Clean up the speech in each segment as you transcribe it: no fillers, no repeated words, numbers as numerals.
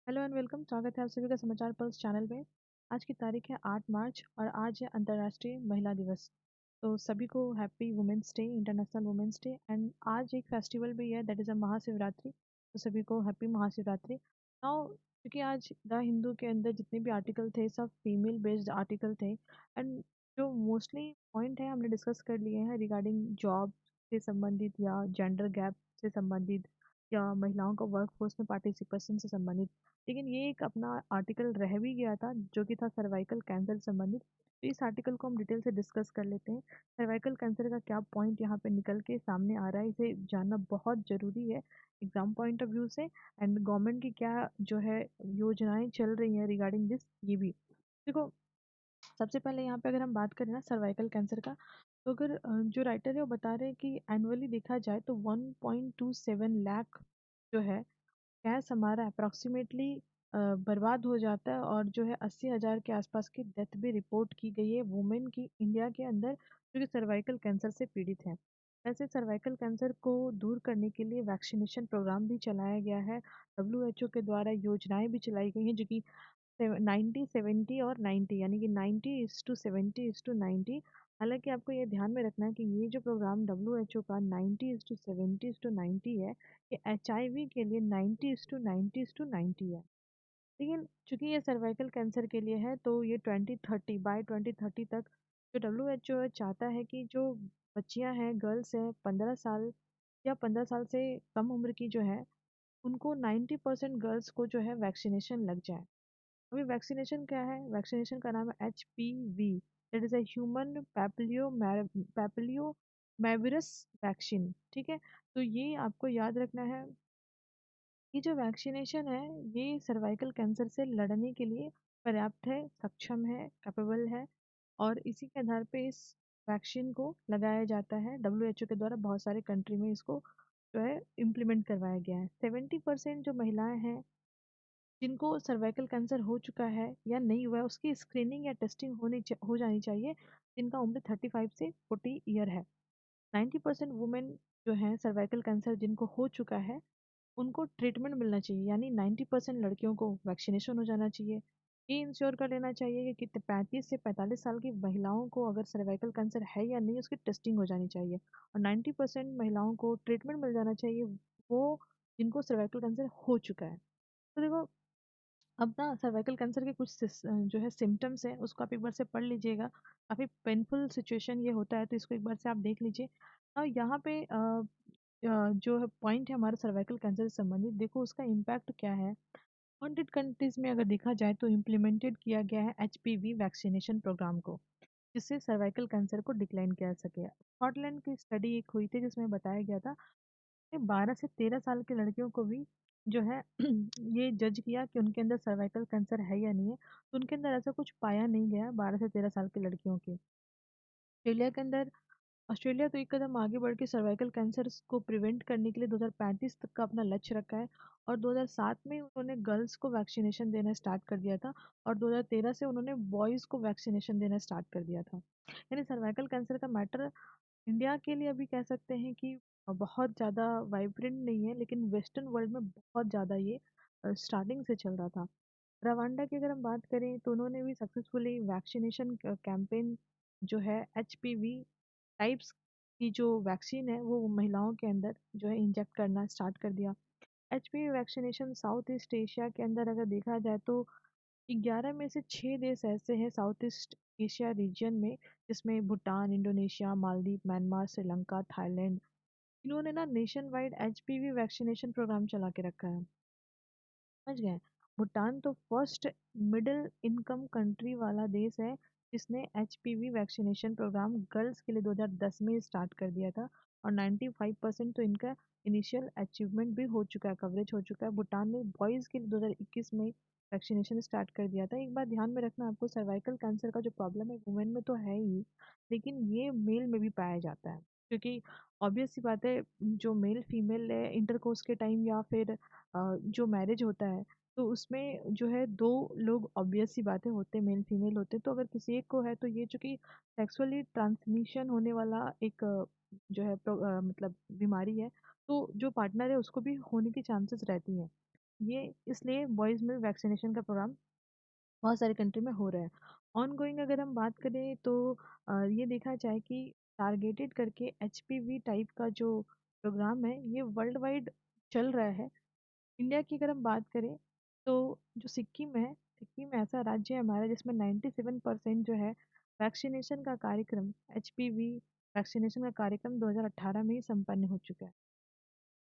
Hello and welcome. स्वागत है आप सभी का समाचार पल्स चैनल में। आज की तारीख है 8 मार्च और आज है अंतर्राष्ट्रीय महिला दिवस। तो सभी को happy women's day, international women's day. And आज एक फेस्टिवल भी है, दैट इज़ अ महाशिवरात्रि। तो सभी को हैप्पी महाशिवरात्रि। नाउ क्योंकि आज द हिंदू के अंदर जितने भी आर्टिकल थे सब फीमेल बेस्ड आर्टिकल थे। एंड जो मोस्टली पॉइंट है हमने डिस्कस कर लिए हैं रिगार्डिंग जॉब से संबंधित या जेंडर गैप से संबंधित या महिलाओं का वर्क फोर्स में पार्टिसिपेशन से संबंधित। लेकिन ये एक अपना आर्टिकल रह भी गया था जो कि था सर्वाइकल कैंसर से संबंधित। तो इस आर्टिकल को हम डिटेल से डिस्कस कर लेते हैं। सर्वाइकल कैंसर का क्या पॉइंट यहाँ पे निकल के सामने आ रहा है, इसे जानना बहुत ज़रूरी है एग्जाम पॉइंट ऑफ व्यू से। एंड गवर्नमेंट की क्या जो है योजनाएं चल रही हैं रिगार्डिंग दिस, ये भी देखो। सबसे पहले यहाँ पे अगर हम बात करें ना सर्वाइकल कैंसर का, तो अगर जो राइटर है वो बता रहे हैं कि एनुअली देखा जाए तो 1.27 लाख जो है गैस हमारा अप्रॉक्सीमेटली बर्बाद हो जाता है। और जो है 80,000 के आसपास की डेथ भी रिपोर्ट की गई है वुमेन की इंडिया के अंदर जो कि सर्वाइकल कैंसर से पीड़ित हैं। ऐसे सर्वाइकल कैंसर को दूर करने के लिए वैक्सीनेशन प्रोग्राम भी चलाया गया है। डब्ल्यूएचओ के द्वारा योजनाएं भी चलाई गई हैं जो कि 90 70 और 90 यानी कि 90:70:90। हालांकि आपको ये ध्यान में रखना है कि ये जो प्रोग्राम डब्ल्यूएचओ का 90:70:90 है, ये एचआईवी के लिए 90:90:90 है। लेकिन चूंकि ये सर्वाइकल कैंसर के लिए है तो ये 2030 बाय 2030 तक जो डब्ल्यूएचओ चाहता है कि जो बच्चियां हैं, गर्ल्स हैं 15 साल या 15 साल से कम उम्र की जो है, उनको 90% गर्ल्स को जो है वैक्सीनेशन लग जाए। अभी वैक्सीनेशन क्या है? वैक्सीनेशन का नाम है HPV, that is a human papillomavirus vaccine. ठीक है, तो ये आपको याद रखना है। ये जो वैक्सीनेशन है ये सर्वाइकल कैंसर से लड़ने के लिए पर्याप्त है, सक्षम है, कैपेबल है। और इसी के आधार पे इस वैक्सीन को लगाया जाता है डब्ल्यूएचओ के द्वारा। बहुत सारे कंट्री में इसको जो है इम्प्लीमेंट करवाया गया है। 70% जो महिलाएं हैं जिनको सर्वाइकल कैंसर हो चुका है या नहीं हुआ है उसकी स्क्रीनिंग या टेस्टिंग हो जानी चाहिए, जिनका उम्र 35 से 40 ईयर है। 90% वुमेन जो हैं सर्वाइकल कैंसर जिनको हो चुका है उनको ट्रीटमेंट मिलना चाहिए, यानी 90% लड़कियों को वैक्सीनेशन हो जाना चाहिए। ये इंश्योर कर लेना चाहिए कि कितने 35 से 45 साल की महिलाओं को अगर सर्वाइकल कैंसर है या नहीं उसकी टेस्टिंग हो जानी चाहिए। और 90% महिलाओं को ट्रीटमेंट मिल जाना चाहिए वो जिनको सर्वाइकल कैंसर हो चुका है। तो देखो, अब ना सर्वाइकल कैंसर के कुछ जो है सिम्टम्स हैं उसको आप एक बार से पढ़ लीजिएगा। काफ़ी पेनफुल सिचुएशन ये होता है, तो इसको एक बार से आप देख लीजिए। और यहाँ पे जो है पॉइंट है हमारा सर्वाइकल कैंसर से संबंधित, देखो उसका इम्पैक्ट क्या है। 100 कंट्रीज में अगर देखा जाए तो इम्प्लीमेंटेड किया गया है HPV वैक्सीनेशन प्रोग्राम को, जिससे सर्वाइकल कैंसर को डिक्लाइन किया सके। स्कॉटलैंड की स्टडी एक हुई थी जिसमें बताया गया था 12 से 13 साल की लड़कियों को भी जो है ये जज किया कि उनके अंदर सर्वाइकल कैंसर है या नहीं है, तो उनके अंदर ऐसा कुछ पाया नहीं गया 12 से 13 साल की लड़कियों के। ऑस्ट्रेलिया के अंदर, ऑस्ट्रेलिया तो एक कदम आगे बढ़ के सर्वाइकल कैंसर को प्रिवेंट करने के लिए 2035 तक का अपना लक्ष्य रखा है। और 2007 में उन्होंने गर्ल्स को वैक्सीनेशन देना स्टार्ट कर दिया था और 2013 से उन्होंने बॉयज़ को वैक्सीनेशन देना स्टार्ट कर दिया था। यानी सर्वाइकल कैंसर का मैटर इंडिया के लिए अभी कह सकते हैं कि बहुत ज़्यादा वाइब्रेंट नहीं है, लेकिन वेस्टर्न वर्ल्ड में बहुत ज़्यादा ये स्टार्टिंग से चल रहा था। रवांडा की अगर हम बात करें तो उन्होंने भी सक्सेसफुली वैक्सीनेशन कैंपेन जो है HPV टाइप्स की जो वैक्सीन है वो महिलाओं के अंदर जो है इंजेक्ट करना स्टार्ट कर दिया। HPV vaccination south east Asia के अंदर अगर देखा जाए तो 11 में से 6 देश ऐसे हैं साउथ ईस्ट एशिया रीजन में, जिसमें Bhutan, Indonesia, Maldives, Myanmar, Sri Lanka, Thailand, इन्होंने ना nationwide HPV vaccination programme चला के रखा है। समझ गए? भूटान तो फर्स्ट मिडिल इनकम कंट्री वाला देश है जिसने HPV वैक्सीनेशन प्रोग्राम गर्ल्स के लिए 2010 में स्टार्ट कर दिया था। और 95% तो इनका इनिशियल अचीवमेंट भी हो चुका है, कवरेज हो चुका है। भूटान ने बॉयज़ के लिए 2021 में वैक्सीनेशन स्टार्ट कर दिया था। एक बात ध्यान में रखना, आपको सर्वाइकल कैंसर का जो प्रॉब्लम है वुमेन में तो है ही, लेकिन ये मेल में भी पाया जाता है। क्योंकि ऑब्वियस सी बात है, जो मेल फीमेल है इंटरकोर्स के टाइम या फिर जो मैरिज होता है तो उसमें जो है दो लोग ऑब्वियस सी बातें होते हैं, मेल फीमेल होते हैं। तो अगर किसी एक को है तो ये चूंकि सेक्सुअली ट्रांसमिशन होने वाला एक जो है मतलब बीमारी है, तो जो पार्टनर है उसको भी होने की चांसेस रहती हैं। ये इसलिए बॉयज़ में वैक्सीनेशन का प्रोग्राम बहुत सारे कंट्री में हो रहा है। ऑनगोइंग अगर हम बात करें तो ये देखा जाए कि टारगेटेड करके एचपीवी टाइप का जो प्रोग्राम है ये वर्ल्ड वाइड चल रहा है। इंडिया की अगर हम बात करें तो जो सिक्किम है, सिक्किम ऐसा राज्य है हमारा जिसमें 97% जो है वैक्सीनेशन का कार्यक्रम, एचपीवी वैक्सीनेशन का कार्यक्रम 2018 में ही संपन्न हो चुका है।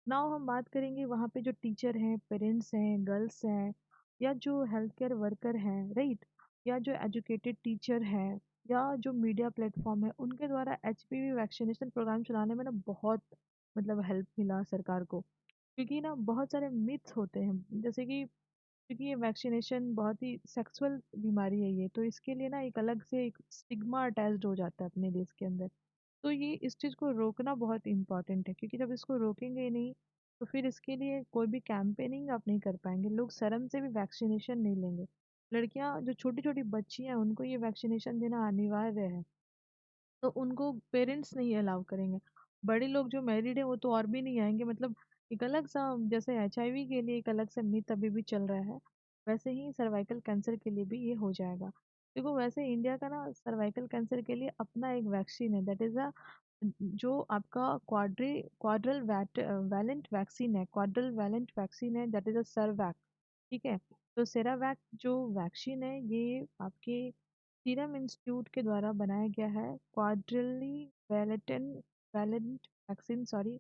नाउ हम बात करेंगे वहाँ पे जो टीचर हैं, पेरेंट्स हैं, गर्ल्स हैं या जो हेल्थ केयर वर्कर हैं, राइट, या जो एजुकेटेड टीचर हैं या जो मीडिया प्लेटफॉर्म है उनके द्वारा एचपीवी वैक्सीनेशन प्रोग्राम चलाने में ना बहुत मतलब हेल्प मिला सरकार को। क्योंकि ना बहुत सारे मिथ्स होते हैं जैसे कि क्योंकि ये वैक्सीनेशन बहुत ही सेक्सुअल बीमारी है ये, तो इसके लिए ना एक अलग से एक स्टिग्मा अटैच्ड हो जाता है अपने देश के अंदर। तो ये इस चीज़ को रोकना बहुत इम्पोर्टेंट है क्योंकि जब इसको रोकेंगे ही नहीं तो फिर इसके लिए कोई भी कैंपेनिंग आप नहीं कर पाएंगे, लोग शर्म से भी वैक्सीनेशन नहीं लेंगे। लड़कियां जो छोटी छोटी बच्ची हैं उनको ये वैक्सीनेशन देना अनिवार्य है, तो उनको पेरेंट्स नहीं अलाउ करेंगे। बड़े लोग जो मैरिड है वो तो और भी नहीं आएंगे, मतलब एक अलग सा, जैसे एचआईवी के लिए एक अलग सा मिथ अभी भी चल रहा है, वैसे ही सर्वाइकल कैंसर के लिए भी ये हो जाएगा। देखो वैसे इंडिया का ना सर्वाइकल कैंसर के लिए अपना एक वैक्सीन है, दैट इज अ जो आपका क्वाड्रल वैलेंट वैक्सीन है, क्वाड्रल वैलेंट वैक्सीन है, दैट इज अ सर्वैक। ठीक है, तो सेरावैक जो वैक्सीन है ये आपके सीरम इंस्टीट्यूट के द्वारा बनाया गया है, quadrivalent valent vaccine, sorry.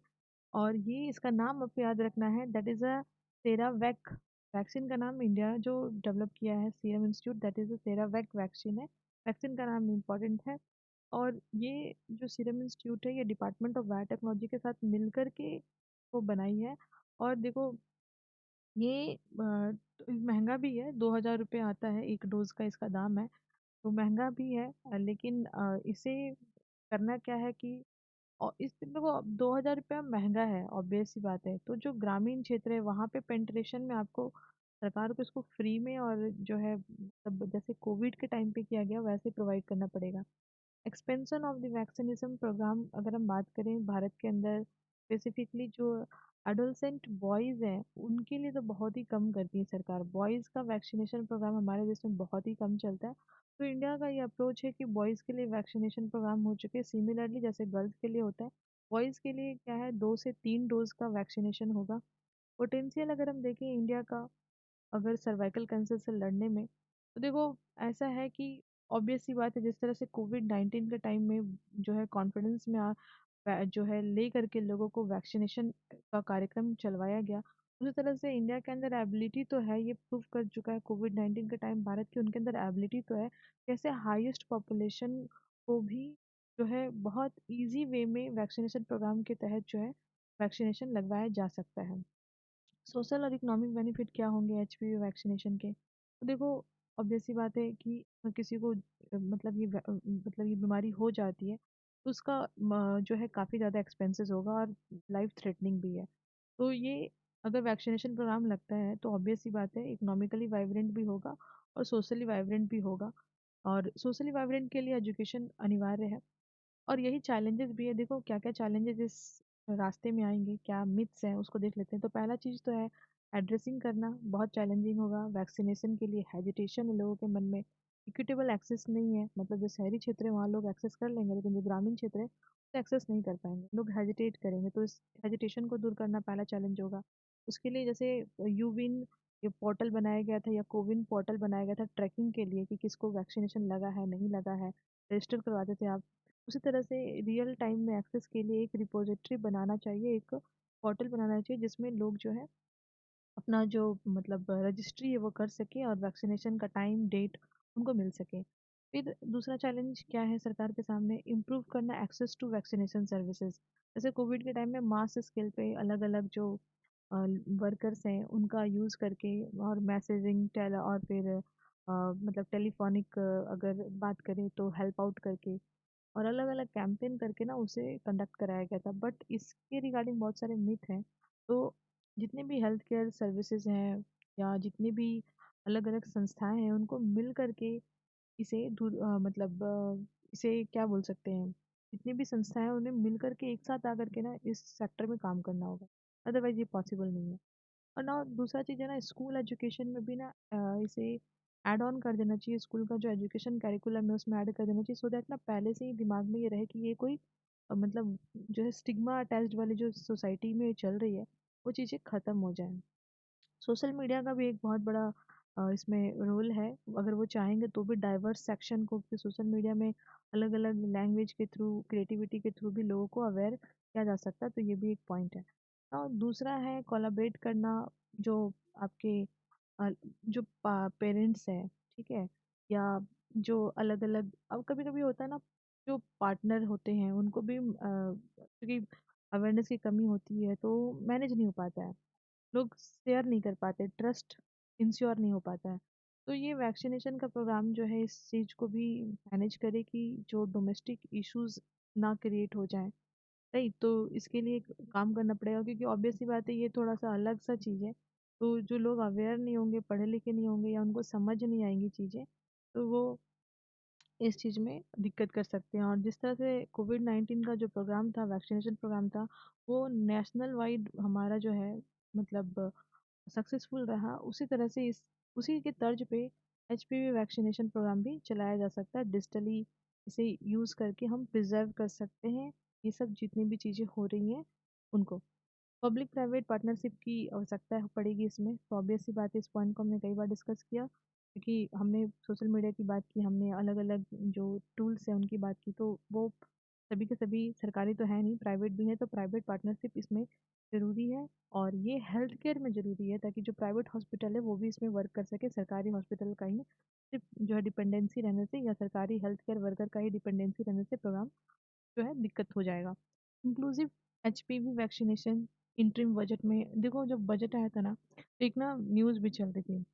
और ये इसका नाम आपको याद रखना है, that is a Cervavac. Vaccine का नाम इंडिया जो डेवलप किया है Serum Institute, that is a Cervavac vaccine है। वैक्सीन का नाम इम्पोर्टेंट है। और ये जो सीरम इंस्टीट्यूट है ये डिपार्टमेंट ऑफ बायोटेक्नोलॉजी के साथ मिलकर के वो बनाई है। और देखो ये तो महंगा भी है, 2000 रुपये आता है एक डोज का इसका दाम है, तो महंगा भी है। लेकिन इसे करना क्या है कि और इस देखो 2000 रुपया महंगा है, ऑब्वियस सी बात है, तो जो ग्रामीण क्षेत्र है वहाँ पे पेंट्रेशन में आपको सरकार को इसको फ्री में और जो है मतलब जैसे कोविड के टाइम पे किया गया वैसे प्रोवाइड करना पड़ेगा। Expansion of the vaccination programme अगर हम बात करें भारत के अंदर स्पेसिफिकली जो एडोलसेंट बॉयज़ हैं उनके लिए तो बहुत ही कम करती है सरकार, बॉयज़ का वैक्सीनेशन प्रोग्राम हमारे देश में बहुत ही कम चलता है। तो इंडिया का ये अप्रोच है कि बॉयज़ के लिए वैक्सीनेशन प्रोग्राम हो चुके हैं सिमिलरली जैसे गर्ल्स के लिए होता है। बॉयज़ के लिए क्या है, 2 से 3 डोज का वैक्सीनेशन होगा। पोटेंशियल अगर हम देखें इंडिया का अगर सर्वाइकल कैंसर से लड़ने में, तो देखो ऐसा है कि ऑब्वियस सी बात है जिस तरह से कोविड-19 के टाइम में जो है कॉन्फिडेंस में जो है ले करके लोगों को वैक्सीनेशन का कार्यक्रम चलवाया गया, उसी तरह से इंडिया के अंदर एबिलिटी तो है, ये प्रूव कर चुका है कोविड-19 के टाइम भारत की उनके अंदर एबिलिटी तो है, कैसे हाईएस्ट पॉपुलेशन को भी जो है बहुत ईज़ी वे में वैक्सीनेशन प्रोग्राम के तहत जो है वैक्सीनेशन लगवाया जा सकता है। सोशल और इकोनॉमिक बेनिफिट क्या होंगे एचपीवी वैक्सीनेशन के, तो देखो ऑब्वियस सी बात है कि किसी को मतलब ये बीमारी हो जाती है तो उसका जो है काफ़ी ज़्यादा एक्सपेंसेस होगा और लाइफ थ्रेटनिंग भी है। तो ये अगर वैक्सीनेशन प्रोग्राम लगता है तो ऑब्वियस सी बात है इकोनॉमिकली वाइब्रेंट भी होगा और सोशली वाइब्रेंट भी होगा। और सोशली वाइब्रेंट के लिए एजुकेशन अनिवार्य है। और यही चैलेंजेस भी है, देखो क्या क्या चैलेंजेस इस रास्ते में आएंगे, क्या मिथ्स हैं उसको देख लेते हैं। तो पहला चीज़ तो है एड्रेसिंग करना बहुत चैलेंजिंग होगा, वैक्सीनेशन के लिए हेजिटेशन है लोगों के मन में, इक्विटेबल एक्सेस नहीं है, मतलब जो शहरी क्षेत्र है वहाँ लोग एक्सेस कर लेंगे लेकिन जो ग्रामीण क्षेत्र है तो एक्सेस नहीं कर पाएंगे, लोग हेजिटेट करेंगे, तो इस हेजिटेशन को दूर करना पहला चैलेंज होगा। उसके लिए जैसे यूविन ये पोर्टल बनाया गया था या कोविन पोर्टल बनाया गया था ट्रैकिंग के लिए कि किसको वैक्सीनेशन लगा है नहीं लगा है, रजिस्टर करवाते थे आप। उसी तरह से रियल टाइम में एक्सेस के लिए एक रिपोजिटरी बनाना चाहिए, एक पोर्टल बनाना चाहिए जिसमें लोग जो है अपना जो मतलब रजिस्ट्री है वो कर सके और वैक्सीनेशन का टाइम डेट उनको मिल सके। फिर दूसरा चैलेंज क्या है सरकार के सामने, इम्प्रूव करना एक्सेस टू वैक्सीनेशन सर्विसेज। जैसे कोविड के टाइम में मास स्केल पे अलग अलग जो वर्कर्स हैं उनका यूज़ करके और मैसेजिंग टेल और फिर मतलब टेलीफोनिक अगर बात करें तो हेल्प आउट करके और अलग अलग कैंपेन करके ना उसे कंडक्ट कराया गया था, बट इसके रिगार्डिंग बहुत सारे मिथ हैं। तो जितने भी हेल्थ केयर सर्विसेज हैं या जितनी भी अलग अलग संस्थाएं हैं उनको मिल करके इसे इसे क्या बोल सकते हैं, जितनी भी संस्थाएं हैं उन्हें मिल करके एक साथ आकर के ना इस सेक्टर में काम करना होगा, अदरवाइज ये पॉसिबल नहीं है। और ना दूसरा चीज़ है ना, स्कूल एजुकेशन में भी ना इसे ऐड ऑन कर देना चाहिए, स्कूल का जो एजुकेशन करिकुलम है उसमें ऐड कर देना चाहिए, सो दैट ना पहले से ही दिमाग में ये रहे कि ये कोई मतलब जो है स्टिग्मा अटैच्ड वाली जो सोसाइटी में चल रही है वो चीज़ें ख़त्म हो जाएं। सोशल मीडिया का भी एक बहुत बड़ा इसमें रोल है, अगर वो चाहेंगे तो भी डाइवर्स सेक्शन को, कि सोशल मीडिया में अलग अलग लैंग्वेज के थ्रू, क्रिएटिविटी के थ्रू भी लोगों को अवेयर किया जा सकता है, तो ये भी एक पॉइंट है। और दूसरा है कोलैबोरेट करना, जो आपके अ, जो पेरेंट्स हैं, ठीक है, या जो अलग अलग, अब कभी कभी होता है ना, जो पार्टनर होते हैं उनको भी क्योंकि अवेयरनेस की कमी होती है तो मैनेज नहीं हो पाता है, लोग शेयर नहीं कर पाते, ट्रस्ट इंश्योर नहीं हो पाता है। तो ये वैक्सीनेशन का प्रोग्राम जो है इस चीज़ को भी मैनेज करे कि जो डोमेस्टिक इश्यूज ना क्रिएट हो जाएं। राइट, तो इसके लिए काम करना पड़ेगा, क्योंकि ऑब्वियस सी बात है ये थोड़ा सा अलग सा चीज़ है। तो जो लोग अवेयर नहीं होंगे, पढ़े लिखे नहीं होंगे, या उनको समझ नहीं आएंगी चीज़ें, तो वो इस चीज़ में दिक्कत कर सकते हैं। और जिस तरह से कोविड-19 का जो प्रोग्राम था, वैक्सीनेशन प्रोग्राम था, वो नेशनल वाइड हमारा जो है मतलब सक्सेसफुल रहा, उसी तरह से इस उसी के तर्ज पे एचपीवी वैक्सीनेशन प्रोग्राम भी चलाया जा सकता है डिजिटली। इसे यूज़ करके हम प्रिजर्व कर सकते हैं ये सब जितनी भी चीज़ें हो रही हैं उनको। पब्लिक प्राइवेट पार्टनरशिप की आवश्यकता पड़ेगी इसमें, तो ऑब्वियस सी बात है, इस पॉइंट को हमने कई बार डिस्कस किया, क्योंकि हमने सोशल मीडिया की बात की, हमने अलग अलग जो टूल्स हैं उनकी बात की, तो वो सभी के सभी सरकारी तो है नहीं, प्राइवेट भी है, तो प्राइवेट पार्टनरशिप इसमें ज़रूरी है। और ये हेल्थ केयर में ज़रूरी है, ताकि जो प्राइवेट हॉस्पिटल है वो भी इसमें वर्क कर सके, सरकारी हॉस्पिटल का ही सिर्फ जो है डिपेंडेंसी रहने से, या सरकारी हेल्थ केयर वर्कर का ही डिपेंडेंसी रहने से प्रोग्राम जो है दिक्कत हो जाएगा। Inclusive HPV vaccination, interim budget में देखो, जब बजट आया था ना, तो एक ना न्यूज़ भी चल रही थी,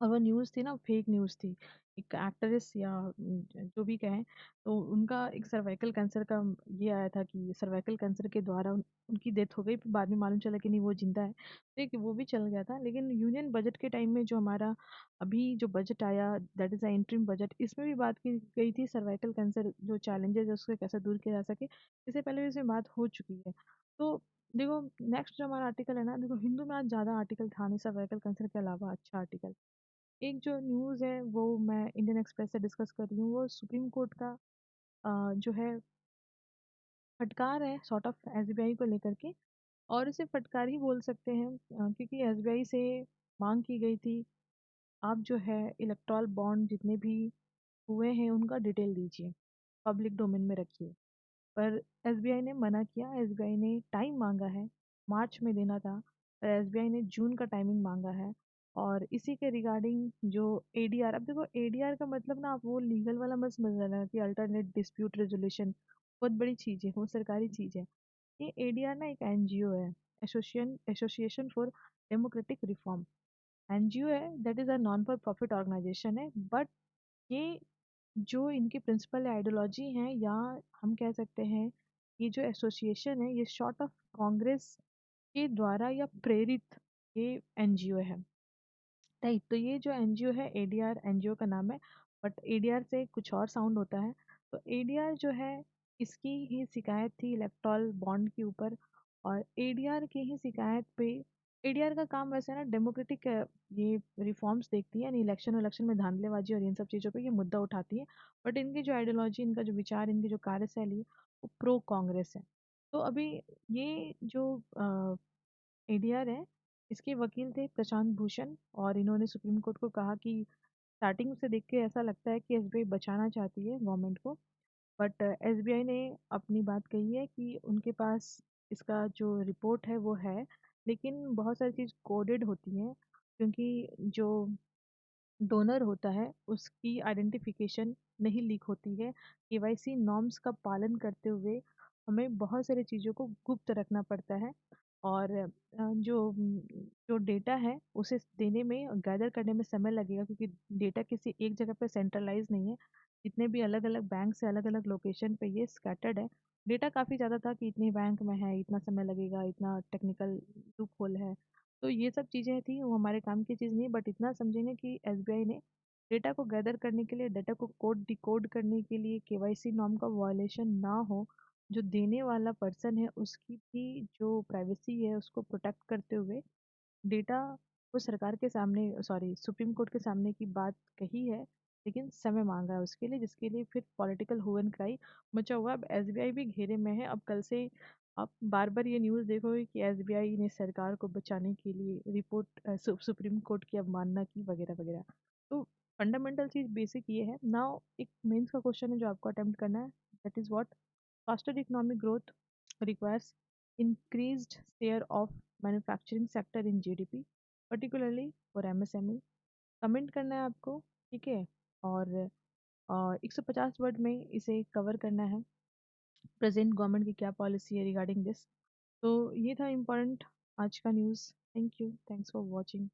और वो न्यूज़ थी ना, फेक न्यूज़ थी। एक एक्ट्रेस या जो भी कहें, तो उनका एक सर्वाइकल कैंसर का ये आया था कि सर्वाइकल कैंसर के द्वारा उनकी डेथ हो गई, फिर बाद में मालूम चला कि नहीं वो जिंदा है, तो एक वो भी चल गया था। लेकिन यूनियन बजट के टाइम में जो हमारा अभी जो बजट आया, that is a interim budget, इसमें भी बात की गई थी सर्वाइकल कैंसर जो चैलेंजेस है उसको कैसे दूर किया जा सके, इससे पहले भी इसमें बात हो चुकी है। तो देखो, नेक्स्ट जो हमारा आर्टिकल है ना, देखो हिंदू में आज ज़्यादा आर्टिकल था नहीं सर्वाइकल कैंसर के अलावा, अच्छा आर्टिकल। एक जो न्यूज़ है वो मैं इंडियन एक्सप्रेस से डिस्कस कर रही हूँ, वो सुप्रीम कोर्ट का जो है फटकार है सॉर्ट ऑफ एसबीआई को लेकर के, और इसे फटकार ही बोल सकते हैं, क्योंकि एसबीआई से मांग की गई थी, आप जो है इलेक्टोरल बॉन्ड जितने भी हुए हैं उनका डिटेल दीजिए, पब्लिक डोमेन में रखिए। पर एसबीआई ने मना किया, एसबीआई ने टाइम मांगा है, मार्च में देना था, पर एसबीआई ने जून का टाइमिंग मांगा है। और इसी के रिगार्डिंग जो एडीआर, अब देखो एडीआर का मतलब ना आप वो लीगल वाला मत समझ लेना कि अल्टरनेट डिस्प्यूट रेजोल्यूशन, बहुत बड़ी चीज़ है, वो सरकारी चीज़ है। ये एडीआर ना एक एनजीओ है, Association for Democratic Reform, NGO है, that is a non for profit organisation है। बट ये जो इनकी प्रिंसिपल आइडियोलॉजी हैं, या हम कह सकते हैं ये जो एसोसिएशन है, ये शॉर्ट ऑफ कांग्रेस के द्वारा या प्रेरित ये एनजीओ है। राइट, तो ये जो एनजीओ है, एडीआर एनजीओ का नाम है, बट एडीआर से कुछ और साउंड होता है। तो एडीआर जो है, इसकी ही शिकायत थी इलेक्टोरल बॉन्ड के ऊपर, और एडीआर की ही शिकायत पे, एडीआर का काम वैसे ना डेमोक्रेटिक ये रिफॉर्म्स देखती है, यानी इलेक्शन इलेक्शन में धांधलेबाजी और इन सब चीज़ों पे ये मुद्दा उठाती है। बट इनकी जो आइडियोलॉजी, इनका जो विचार, इनकी जो कार्यशैली है, वो प्रो कांग्रेस है। तो अभी ये जो एडीआर है, इसके वकील थे प्रशांत भूषण, और इन्होंने सुप्रीम कोर्ट को कहा कि स्टार्टिंग से देख के ऐसा लगता है कि एसबीआई बचाना चाहती है गवर्नमेंट को, बट एसबीआई ने अपनी बात कही है कि उनके पास इसका जो रिपोर्ट है वो है, लेकिन बहुत सारी चीज़ कोडेड होती हैं, क्योंकि जो डोनर होता है उसकी आइडेंटिफिकेशन नहीं लीक होती है, केवाईसी नॉर्म्स का पालन करते हुए हमें बहुत सारी चीज़ों को गुप्त रखना पड़ता है। और जो डेटा है उसे देने में, गैदर करने में समय लगेगा, क्योंकि डेटा किसी एक जगह पे सेंट्रलाइज नहीं है, जितने भी अलग अलग बैंक से अलग अलग लोकेशन पे ये स्कैटर्ड है। डेटा काफ़ी ज़्यादा था कि इतने बैंक में है, इतना समय लगेगा, इतना टेक्निकल लूप होल है, तो ये सब चीज़ें थी, वो हमारे काम की चीज़ नहीं, बट इतना समझेंगे कि एसबीआई ने डेटा को गैदर करने के लिए, डेटा को कोड डिकोड करने के लिए, केवाईसी नॉर्म का वायलेशन ना हो, जो देने वाला पर्सन है उसकी भी जो प्राइवेसी है उसको प्रोटेक्ट करते हुए डेटा वो सरकार के सामने, सॉरी, सुप्रीम कोर्ट के सामने की बात कही है, लेकिन समय मांगा है उसके लिए, जिसके लिए फिर पॉलिटिकल हू एंड क्राई मचा हुआ है। अब एसबीआई भी घेरे में है। अब कल से आप बार बार ये न्यूज़ देखोगे कि एसबीआई ने सरकार को बचाने के लिए रिपोर्ट सुप्रीम कोर्ट की अवमानना की वगैरह वगैरह। तो फंडामेंटल चीज़ बेसिक ये है। नाउ एक मेंस का क्वेश्चन है जो आपको अटेम्प्ट करना है, that is what faster economic growth requires increased share of manufacturing sector in GDP, particularly for MSME। Comment करना है आपको, ठीक है। और 150 वर्ड में इसे कवर करना है, प्रेजेंट गवर्नमेंट की क्या पॉलिसी है रिगार्डिंग दिस। तो ये था इम्पोर्टेंट आज का news. Thank you, thanks for watching.